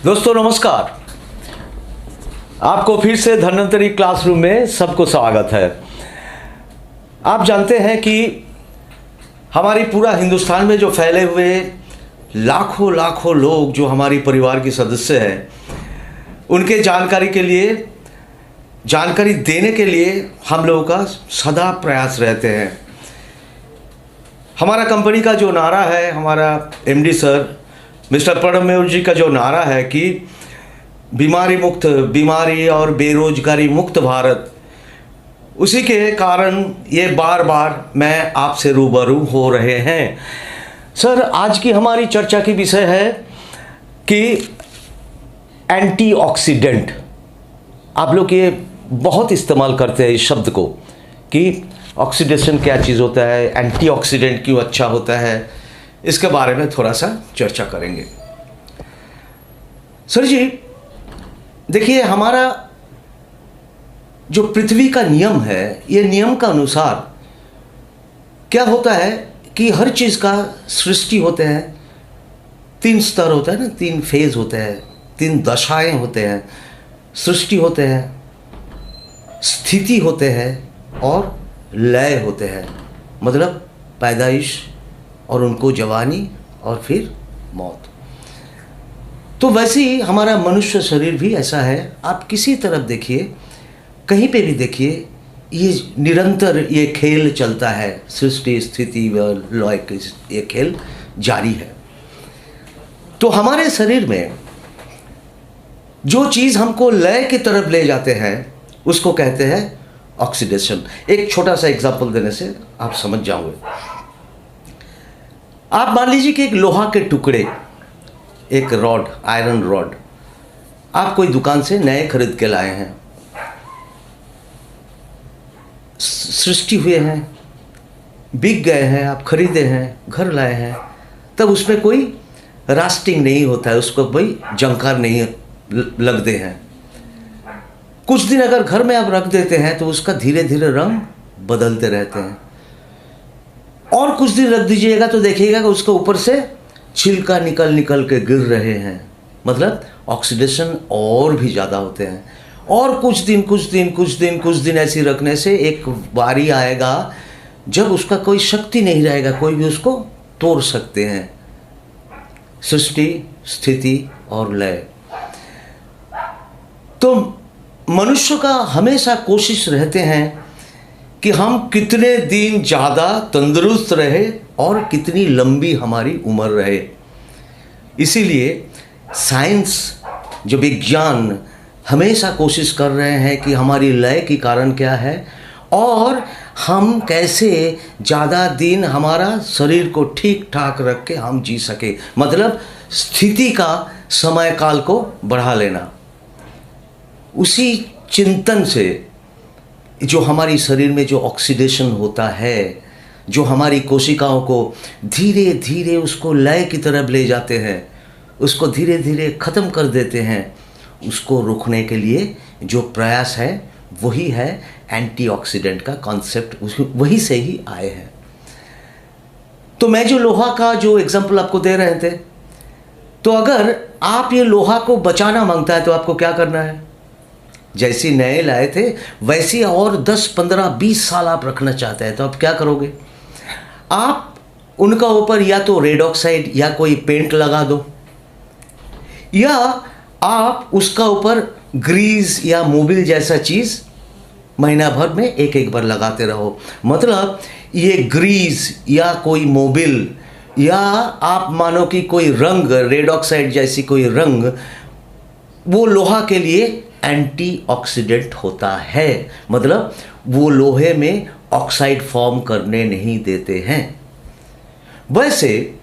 दोस्तों नमस्कार। आपको फिर से धन्वंतरी क्लासरूम में सबको स्वागत है। आप जानते हैं कि हमारी पूरा हिंदुस्तान में जो फैले हुए लाखों लाखों लोग जो हमारी परिवार के सदस्य हैं, उनके जानकारी के लिए, जानकारी देने के लिए हम लोगों का सदा प्रयास रहते हैं। हमारा कंपनी का जो नारा है, हमारा एमडी सर मिस्टर प्रणब जी का जो नारा है कि बीमारी मुक्त, बीमारी और बेरोजगारी मुक्त भारत, उसी के कारण ये बार बार मैं आपसे रूबरू हो रहे हैं। सर, आज की हमारी चर्चा की विषय है कि एंटीऑक्सीडेंट। आप लोग ये बहुत इस्तेमाल करते हैं इस शब्द को कि ऑक्सीडेशन क्या चीज़ होता है, एंटीऑक्सीडेंट क्यों अच्छा होता है, इसके बारे में थोड़ा सा चर्चा करेंगे। सर जी, देखिए, हमारा जो पृथ्वी का नियम है, ये नियम का अनुसार क्या होता है कि हर चीज़ का सृष्टि होते हैं, 3 स्तर होता है ना, 3 फेज होते हैं, 3 दशाएं होते हैं। सृष्टि होते हैं, स्थिति होते हैं और लय होते हैं। मतलब पैदाइश और उनको जवानी और फिर मौत। तो वैसे ही हमारा मनुष्य शरीर भी ऐसा है। आप किसी तरफ देखिए, कहीं पे भी देखिए, ये निरंतर ये खेल चलता है। सृष्टि, स्थिति व लय का ये खेल जारी है। तो हमारे शरीर में जो चीज़ हमको लय की तरफ ले जाते हैं उसको कहते हैं ऑक्सीडेशन। एक छोटा सा एग्जाम्पल देने से आप समझ जाओगे। आप मान लीजिए कि एक लोहा के टुकड़े, एक रॉड, आयरन रॉड, आप कोई दुकान से नए खरीद के लाए हैं, सृष्टि हुए हैं, बिक गए हैं, आप खरीदे हैं, घर लाए हैं, तब उसमें कोई रास्टिंग नहीं होता है, उसको कोई जंकार नहीं लगते हैं। कुछ दिन अगर घर में आप रख देते हैं तो उसका धीरे धीरे रंग बदलते रहते हैं, और कुछ दिन रख दीजिएगा तो देखिएगा कि उसके ऊपर से छिलका निकल निकल के गिर रहे हैं। मतलब ऑक्सीडेशन और भी ज़्यादा होते हैं। और कुछ दिन ऐसी रखने से एक बारी आएगा जब उसका कोई शक्ति नहीं रहेगा, कोई भी उसको तोड़ सकते हैं। सृष्टि, स्थिति और लय। तो मनुष्य का हमेशा कोशिश रहते हैं कि हम कितने दिन ज़्यादा तंदुरुस्त रहे और कितनी लंबी हमारी उम्र रहे। इसीलिए साइंस, जो विज्ञान, हमेशा कोशिश कर रहे हैं कि हमारी लय की कारण क्या है और हम कैसे ज़्यादा दिन हमारा शरीर को ठीक ठाक रख के हम जी सके। मतलब स्थिति का समय काल को बढ़ा लेना। उसी चिंतन से जो हमारी शरीर में जो ऑक्सीडेशन होता है, जो हमारी कोशिकाओं को धीरे धीरे उसको लय की तरफ ले जाते हैं, उसको धीरे धीरे ख़त्म कर देते हैं, उसको रोकने के लिए जो प्रयास है वही है एंटीऑक्सीडेंट का कॉन्सेप्ट। वही से ही आए हैं। तो मैं जो लोहा का जो एग्जांपल आपको दे रहे थे, तो अगर आप ये लोहा को बचाना मांगता है तो आपको क्या करना है? जैसी नए लाए थे वैसी और 10, 15, 20 साल आप रखना चाहते हैं तो आप क्या करोगे? आप उनका ऊपर या तो रेड ऑक्साइड या कोई पेंट लगा दो, या आप उसका ऊपर ग्रीस या मोबिल जैसा चीज़ महीना भर में एक बार लगाते रहो। मतलब ये ग्रीस या कोई मोबिल या आप मानो कि कोई रंग, रेड ऑक्साइड जैसी कोई रंग, वो लोहा के लिए एंटीऑक्सीडेंट होता है। मतलब वो लोहे में ऑक्साइड फॉर्म करने नहीं देते हैं। वैसे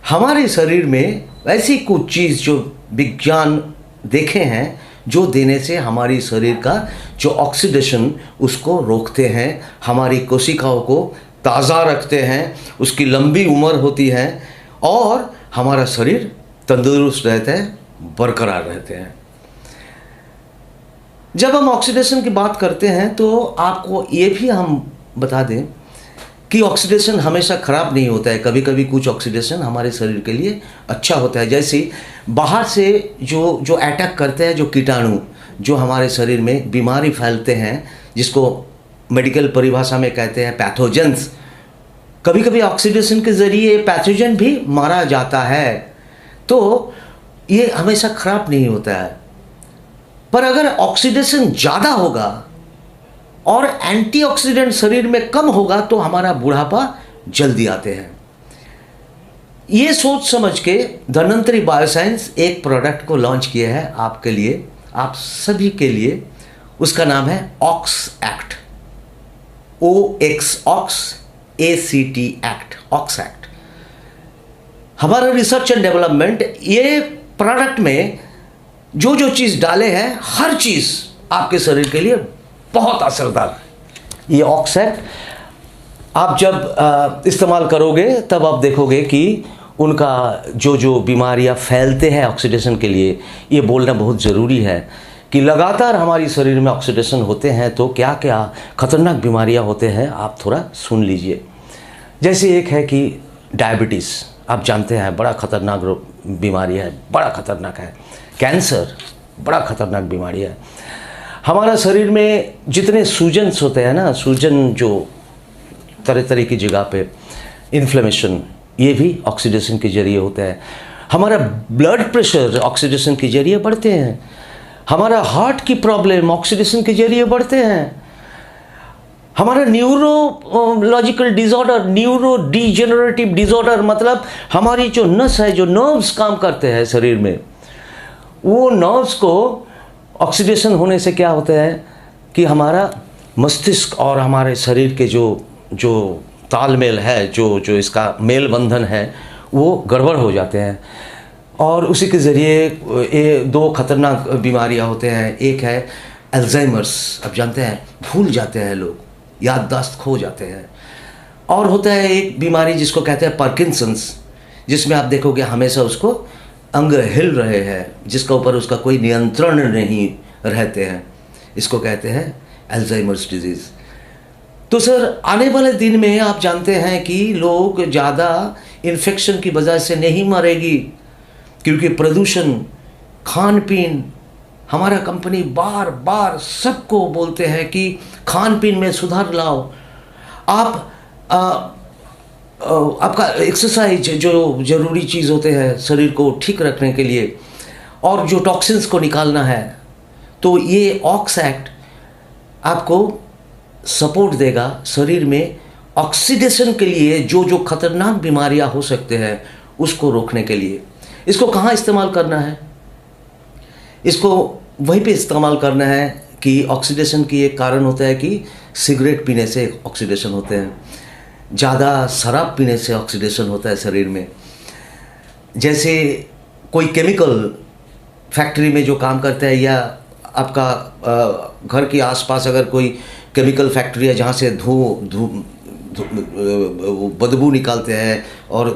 हमारे शरीर में ऐसी कुछ चीज़ जो विज्ञान देखे हैं, जो देने से हमारी शरीर का जो ऑक्सीडेशन उसको रोकते हैं, हमारी कोशिकाओं को ताज़ा रखते हैं, उसकी लंबी उम्र होती है और हमारा शरीर तंदुरुस्त रहता है, बरकरार रहते हैं। जब हम ऑक्सीडेशन की बात करते हैं तो आपको ये भी हम बता दें कि ऑक्सीडेशन हमेशा ख़राब नहीं होता है, कभी कभी कुछ ऑक्सीडेशन हमारे शरीर के लिए अच्छा होता है। जैसे बाहर से जो जो अटैक करते हैं, जो कीटाणु जो हमारे शरीर में बीमारी फैलते हैं, जिसको मेडिकल परिभाषा में कहते हैं पैथोजेंस, कभी कभी ऑक्सीडेशन के ज़रिए पैथोजन भी मारा जाता है। तो ये हमेशा ख़राब नहीं होता है। पर अगर ऑक्सीडेशन ज़्यादा होगा और एंटीऑक्सीडेंट शरीर में कम होगा तो हमारा बुढ़ापा जल्दी आते हैं। ये सोच समझ के धन्वंतरी बायोसाइंस एक प्रोडक्ट को लॉन्च किया है आपके लिए, आप सभी के लिए। उसका नाम है ox act, OX act, ox act. हमारा रिसर्च एंड डेवलपमेंट ये प्रोडक्ट में जो जो चीज़ डाले हैं, हर चीज़ आपके शरीर के लिए बहुत असरदार है। ये ऑक्स एक्ट आप जब इस्तेमाल करोगे तब आप देखोगे कि उनका जो जो बीमारियां फैलते हैं ऑक्सीडेशन के लिए, ये बोलना बहुत ज़रूरी है कि लगातार हमारी शरीर में ऑक्सीडेशन होते हैं तो क्या क्या खतरनाक बीमारियां होते हैं, आप थोड़ा सुन लीजिए। जैसे एक है कि डायबिटीज़, आप जानते हैं बड़ा खतरनाक बीमारी है, बड़ा खतरनाक है। कैंसर बड़ा खतरनाक बीमारी है। हमारा शरीर में जितने सूजन्स होते हैं ना, सूजन जो तरह तरह की जगह पे, इन्फ्लेमेशन, ये भी ऑक्सीडेशन के जरिए होता है। हमारा ब्लड प्रेशर ऑक्सीडेशन के जरिए बढ़ते हैं। हमारा हार्ट की प्रॉब्लम ऑक्सीडेशन के जरिए बढ़ते हैं। हमारा neurological disorder, neuro degenerative disorder, मतलब हमारी जो नस है, जो नर्व्स काम करते हैं शरीर में, वो नर्व्स को ऑक्सीडेशन होने से क्या होता है कि हमारा मस्तिष्क और हमारे शरीर के जो जो तालमेल है, जो जो इसका मेल बंधन है, वो गड़बड़ हो जाते हैं। और उसी के ज़रिए ये दो खतरनाक बीमारियां होते हैं। एक है अल्जाइमर्स, आप जानते हैं भूल जाते हैं लोग, याददाश्त खो जाते हैं। और होता है एक बीमारी जिसको कहते हैं पार्किंसंस, जिसमें आप देखोगे हमेशा उसको अंग हिल रहे हैं, जिसका ऊपर उसका कोई नियंत्रण नहीं रहते हैं। इसको कहते हैं अल्जाइमर्स डिजीज़। तो सर आने वाले दिन में आप जानते हैं कि लोग ज़्यादा इन्फेक्शन की वजह से नहीं मरेगी, क्योंकि प्रदूषण, खान पीन, हमारा कंपनी बार बार सबको बोलते हैं कि खान पीन में सुधार लाओ। आप आपका एक्सरसाइज जो ज़रूरी चीज़ होते हैं शरीर को ठीक रखने के लिए, और जो टॉक्सिन्स को निकालना है, तो ये ऑक्स एक्ट आपको सपोर्ट देगा शरीर में ऑक्सीडेशन के लिए। जो जो खतरनाक बीमारियां हो सकते हैं उसको रोकने के लिए। इसको कहाँ इस्तेमाल करना है? इसको वहीं पे इस्तेमाल करना है कि ऑक्सीडेशन की एक कारण होता है कि सिगरेट पीने से ऑक्सीडेशन होते हैं, ज़्यादा शराब पीने से ऑक्सीडेशन होता है शरीर में। जैसे कोई केमिकल फैक्ट्री में जो काम करता है, या आपका घर के आसपास अगर कोई केमिकल फैक्ट्री है जहाँ से बदबू निकालते हैं और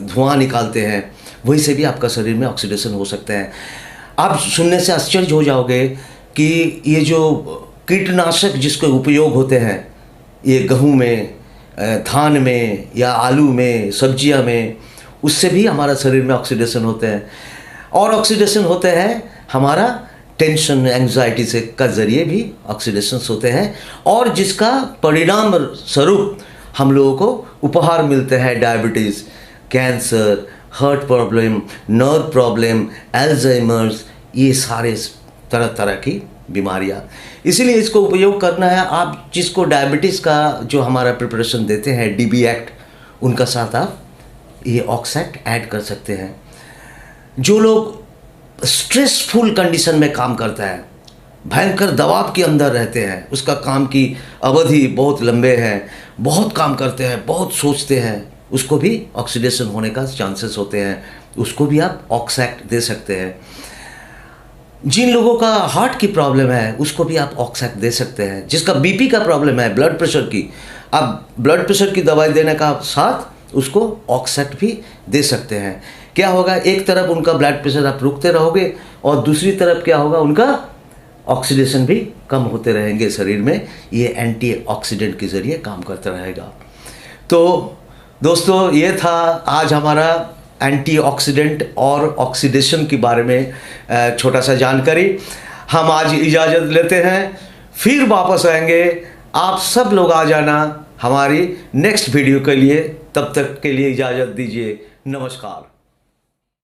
धुआं निकालते हैं, वहीं से भी आपका शरीर में ऑक्सीडेशन हो सकता है। आप सुनने से आश्चर्य हो जाओगे कि ये जो कीटनाशक जिसके उपयोग होते हैं, ये गेहूँ में, धान में या आलू में, सब्जियां में, उससे भी हमारा शरीर में ऑक्सीडेशन होते हैं। और ऑक्सीडेशन होते हैं हमारा टेंशन, एंग्जाइटी से का ज़रिए भी ऑक्सीडेशंस होते हैं, और जिसका परिणाम स्वरूप हम लोगों को उपहार मिलते हैं diabetes, cancer, heart problem, nerve problem, Alzheimer's, ये सारे तरह तरह की बीमारियाँ। इसीलिए इसको उपयोग करना है। आप जिसको डायबिटीज़ का जो हमारा प्रिपरेशन देते हैं DB एक्ट, उनका साथ आप ये ऑक्स एक्ट ऐड कर सकते हैं। जो लोग स्ट्रेसफुल कंडीशन में काम करता है, भयंकर दबाव के अंदर रहते हैं, उसका काम की अवधि बहुत लंबे हैं, बहुत काम करते हैं, बहुत सोचते हैं, उसको भी ऑक्सीडेशन होने का चांसेस होते हैं, उसको भी आप ऑक्स एक्ट दे सकते हैं। जिन लोगों का हार्ट की प्रॉब्लम है उसको भी आप ऑक्स एक्ट दे सकते हैं। जिसका BP का प्रॉब्लम है, ब्लड प्रेशर की, आप ब्लड प्रेशर की दवाई देने का साथ उसको ऑक्स एक्ट भी दे सकते हैं। क्या होगा, एक तरफ उनका ब्लड प्रेशर आप रुकते रहोगे और दूसरी तरफ क्या होगा, उनका ऑक्सीडेशन भी कम होते रहेंगे शरीर में। ये एंटीऑक्सीडेंट के ज़रिए काम करता रहेगा। तो दोस्तों ये था आज हमारा एंटीऑक्सीडेंट और ऑक्सीडेशन के बारे में छोटा सा जानकारी। हम आज इजाज़त लेते हैं, फिर वापस आएंगे। आप सब लोग आ जाना हमारी नेक्स्ट वीडियो के लिए। तब तक के लिए इजाज़त दीजिए। नमस्कार।